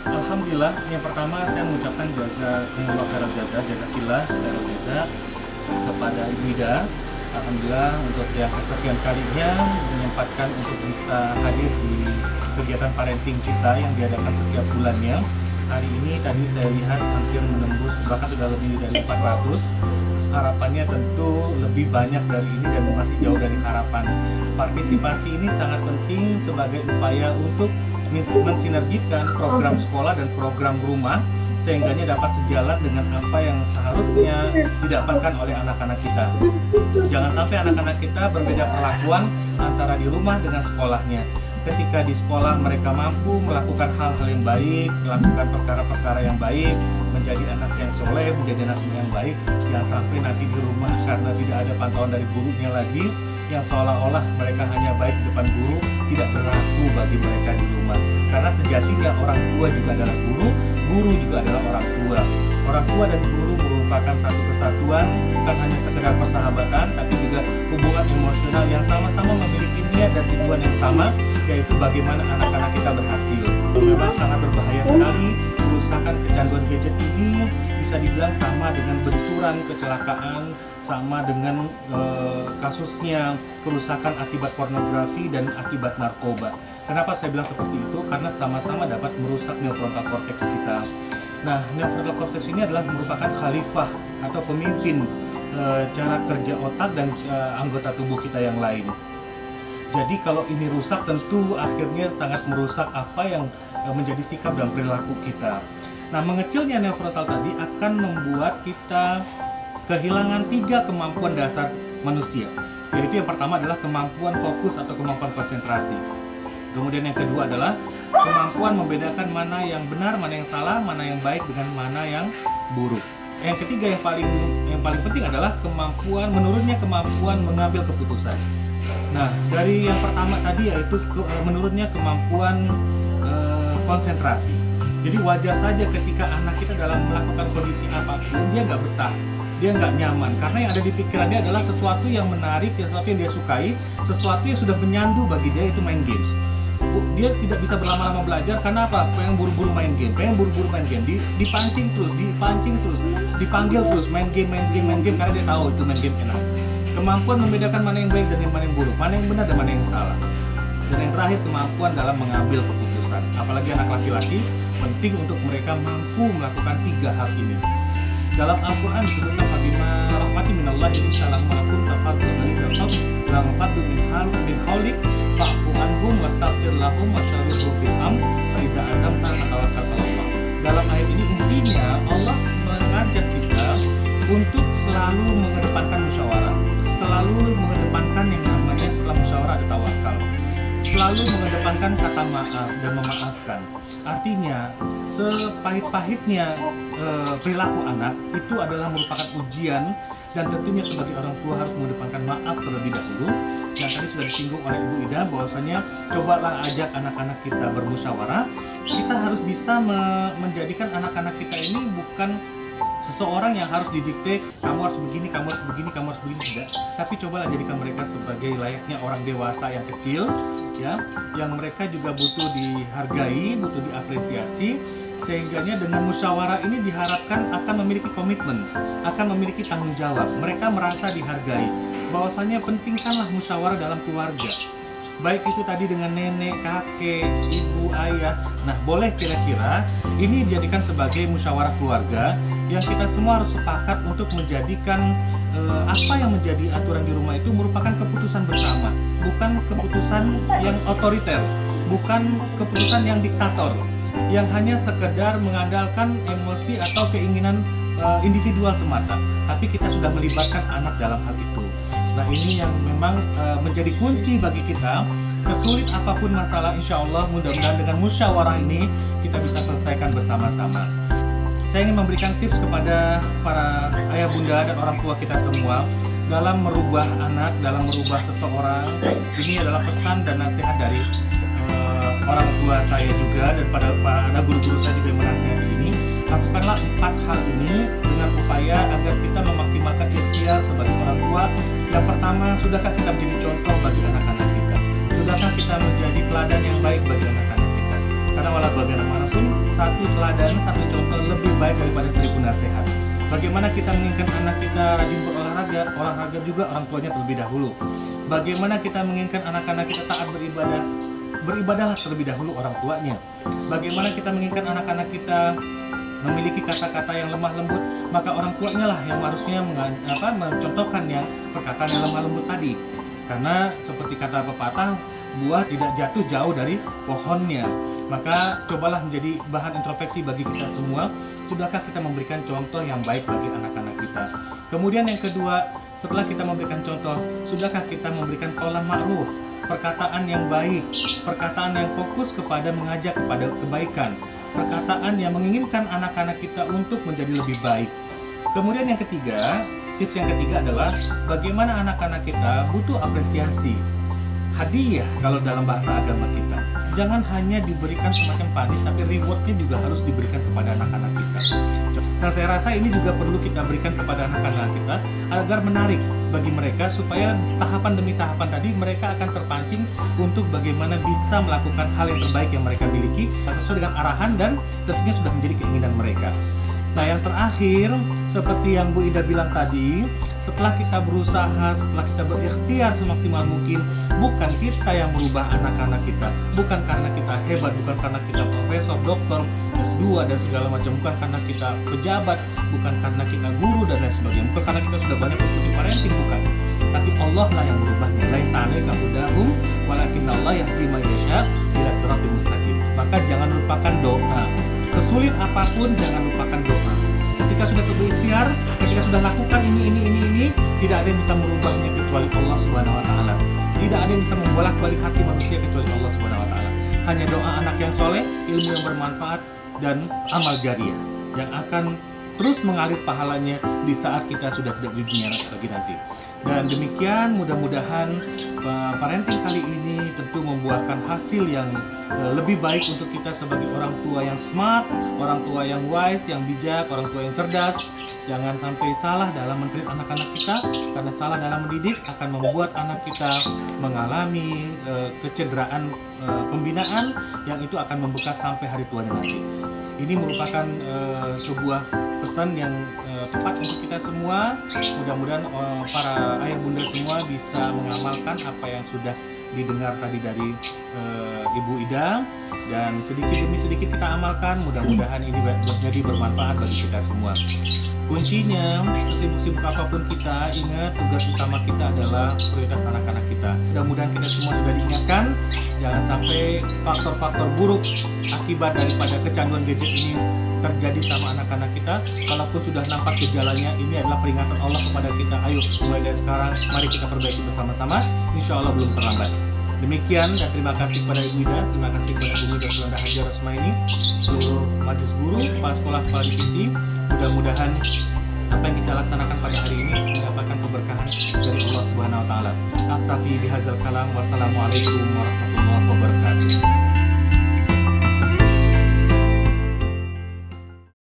Alhamdulillah, yang pertama saya mengucapkan jazakumullah khairal jazakillah khairal jaza kepada Ibu Ida. Alhamdulillah untuk yang kesekian kalinya menyempatkan untuk bisa hadir di kegiatan parenting kita yang diadakan setiap bulannya. Hari ini tadi saya lihat hampir menembus, bahkan sudah lebih dari 400. Harapannya tentu lebih banyak dari ini dan masih jauh dari harapan. Partisipasi ini sangat penting sebagai upaya untuk mensinergikan program sekolah dan program rumah sehingganya dapat sejalan dengan apa yang seharusnya didapatkan oleh anak-anak kita. Jangan sampai anak-anak kita berbeda perlakuan antara di rumah dengan sekolahnya. Ketika di sekolah mereka mampu melakukan hal-hal yang baik, melakukan perkara-perkara yang baik, menjadi anak yang soleh, menjadi anak yang baik. Jangan sampai nanti di rumah karena tidak ada pantauan dari gurunya lagi, yang seolah-olah mereka hanya baik di depan guru, tidak berlaku bagi mereka di rumah. Karena sejatinya orang tua juga adalah guru, guru juga adalah orang tua. Orang tua dan guru merupakan satu kesatuan, bukan hanya sekedar persahabatan, tapi juga hubungan emosional yang sama-sama memiliki niat dan tujuan yang sama, yaitu bagaimana anak-anak kita berhasil. Memang sangat berbahaya sekali kerusakan kecanduan gadget ini, bisa dibilang sama dengan benturan kecelakaan, sama dengan kasusnya kerusakan akibat pornografi dan akibat narkoba. Kenapa saya bilang seperti itu? Karena sama-sama dapat merusak neofrontal cortex kita. Nah, neofrontal cortex ini adalah merupakan khalifah atau pemimpin cara kerja otak dan anggota tubuh kita yang lain. Jadi kalau ini rusak tentu akhirnya sangat merusak apa yang menjadi sikap dan perilaku kita. Nah, mengecilnya neofrontal tadi akan membuat kita kehilangan 3 kemampuan dasar manusia. Yaitu yang pertama adalah kemampuan fokus atau kemampuan konsentrasi. Kemudian yang kedua adalah kemampuan membedakan mana yang benar, mana yang salah, mana yang baik dengan mana yang buruk. Yang ketiga yang paling penting adalah menurunnya kemampuan mengambil keputusan. Nah, dari yang pertama tadi yaitu menurunnya kemampuan konsentrasi. Jadi wajar saja ketika anak kita dalam melakukan kondisi apapun dia nggak betah, dia nggak nyaman karena yang ada di pikirannya adalah sesuatu yang menarik, sesuatu yang dia sukai, sesuatu yang sudah menyandu bagi dia, itu main games. Dia tidak bisa berlama-lama belajar karena apa? Pengen buru-buru main game, dipancing terus, dipanggil terus main game karena dia tahu itu main game enak. Kemampuan membedakan mana yang baik dan mana yang buruk, mana yang benar dan mana yang salah. Dan yang terakhir kemampuan dalam mengambil keputusan. Apalagi anak laki-laki, penting untuk mereka mampu melakukan 3 hal ini. Dalam Al-Quran disebutkan Fatimah rahmati minallahi salam ma'akum tafadzul al-qab lam fadu min haulik fa'fu anhum wastaghfir lahum wasyawirhum fil amr fa iza azamta fatawakkal 'ala Allah. Dalam ayat ini intinya Allah mengajak kita untuk selalu mengedepankan musyawarah, selalu mengedepankan yang namanya setelah musyawarah ada tawakal, selalu mengedepankan kata maaf dan memaafkan. Artinya sepahit-pahitnya perilaku anak itu adalah merupakan ujian, dan tentunya sebagai orang tua harus mengedepankan maaf terlebih dahulu. Yang tadi sudah disinggung oleh Ibu Ida bahwasanya cobalah ajak anak-anak kita bermusyawarah. Kita harus bisa menjadikan anak-anak kita ini bukan seseorang yang harus didikte, kamu harus begini, kamu harus begini, kamu harus begini, tidak. Tapi cobalah jadikan mereka sebagai layaknya orang dewasa yang kecil, ya, yang mereka juga butuh dihargai, butuh diapresiasi. Sehingganya dengan musyawarah ini diharapkan akan memiliki komitmen, akan memiliki tanggung jawab. Mereka merasa dihargai. Bahwasanya pentingkanlah musyawarah dalam keluarga. Baik itu tadi dengan nenek, kakek, ibu, ayah. Nah, boleh kira-kira ini dijadikan sebagai musyawarah keluarga yang kita semua harus sepakat untuk menjadikan apa yang menjadi aturan di rumah itu merupakan keputusan bersama, bukan keputusan yang otoriter, bukan keputusan yang diktator, yang hanya sekedar mengandalkan emosi atau keinginan individual semata, tapi kita sudah melibatkan anak dalam hal itu. Nah, ini yang memang menjadi kunci bagi kita. Sesulit apapun masalah, insya Allah mudah-mudahan dengan musyawarah ini kita bisa selesaikan bersama-sama. Saya ingin memberikan tips kepada para ayah bunda dan orang tua kita semua dalam merubah anak, dalam merubah seseorang. Ini adalah pesan dan nasihat dari orang tua saya juga dan pada guru-guru saya juga yang menasihati ini. Lakukanlah 4 hal ini dengan upaya agar kita berikhtiar sebagai orang tua. Yang pertama, sudahkah kita menjadi contoh bagi anak-anak kita? Sudahkah kita menjadi teladan yang baik bagi anak-anak kita? Karena walau bagaimanapun, satu teladan, satu contoh lebih baik daripada 1000 nasihat. Bagaimana kita menginginkan anak kita rajin berolahraga, olahraga juga orang tuanya terlebih dahulu. Bagaimana kita menginginkan anak-anak kita taat beribadah, beribadahlah terlebih dahulu orang tuanya. Bagaimana kita menginginkan anak-anak kita memiliki kata-kata yang lemah lembut, maka orang tuanya lah yang harusnya mencontohkan yang perkataan yang lemah lembut tadi. Karena seperti kata pepatah, buah tidak jatuh jauh dari pohonnya. Maka cobalah menjadi bahan introspeksi bagi kita semua. Sudahkah kita memberikan contoh yang baik bagi anak-anak kita? Kemudian yang kedua, setelah kita memberikan contoh, sudahkah kita memberikan qaul ma'ruf, perkataan yang baik, perkataan yang fokus kepada mengajak kepada kebaikan, perkataan yang menginginkan anak-anak kita untuk menjadi lebih baik. Kemudian yang ketiga, tips yang ketiga adalah bagaimana anak-anak kita butuh apresiasi, hadiah kalau dalam bahasa agama kita. Jangan hanya diberikan semacam panis, tapi rewardnya juga harus diberikan kepada anak-anak kita. Nah, saya rasa ini juga perlu kita berikan kepada anak-anak kita agar menarik bagi mereka, supaya tahapan demi tahapan tadi mereka akan terpancing untuk bagaimana bisa melakukan hal yang terbaik yang mereka miliki sesuai dengan arahan dan tentunya sudah menjadi keinginan mereka. Nah, yang terakhir, seperti yang Bu Ida bilang tadi, setelah kita berusaha, setelah kita berikhtiar semaksimal mungkin, bukan kita yang merubah anak-anak kita, bukan karena kita hebat, bukan karena kita profesor, dokter, S2 dan segala macam, bukan karena kita pejabat, bukan karena kita guru dan lain sebagainya, bukan karena kita sudah banyak mengikuti parenting, bukan. Tapi Allah lah yang merubahnya. Laisa 'alaika hudahum walakinnallaha yahdi man yasha ila siratal mustaqim. Maka jangan lupakan doa. Sesulit apapun jangan lupakan doa. Ketika sudah berikhtiar, ketika sudah lakukan ini, tidak ada yang bisa merubahnya kecuali Allah Subhanahu wa taala. Tidak ada yang bisa membolak-balik hati manusia kecuali Allah Subhanahu wa taala. Hanya doa anak yang soleh, ilmu yang bermanfaat, dan amal jariah yang akan terus mengalir pahalanya di saat kita sudah tidak di dunia lagi nanti. Dan demikian, mudah-mudahan parenting kali ini tentu membuahkan hasil yang lebih baik untuk kita sebagai orang tua yang smart, orang tua yang wise, yang bijak, orang tua yang cerdas. Jangan sampai salah dalam mendidik anak-anak kita, karena salah dalam mendidik akan membuat anak kita mengalami kecederaan pembinaan yang itu akan membekas sampai hari tuanya nanti. Ini merupakan sebuah pesan yang tepat untuk kita semua. Mudah-mudahan para ayah bunda semua bisa mengamalkan apa yang sudah didengar tadi dari Ibu Ida, dan sedikit demi sedikit kita amalkan. Mudah-mudahan ini menjadi bermanfaat bagi kita semua. Kuncinya, sesibuk-sibuk apapun kita, ingat tugas utama kita adalah prioritas anak-anak kita. Mudah-mudahan kita semua sudah diingatkan, jangan sampai faktor-faktor buruk akibat daripada kecanduan gadget ini terjadi sama anak-anak kita. Kalaupun sudah nampak gejalanya, ini adalah peringatan Allah kepada kita. Ayo, mulai dari sekarang, mari kita perbaiki bersama-sama. Insya Allah belum terlambat. Demikian, dan terima kasih kepada Ibu Ida, terima kasih kepada Ibu Ida Sulanda Hajar Rasmaini, seluruh majelis guru, kepala sekolah, kepala divisi. Mudah-mudahan apa yang kita laksanakan pada hari ini mendapatkan keberkahan dari Allah Subhanahu wa taala. Aktafi bihadzal kalam. Wassalamualaikum warahmatullahi wabarakatuh.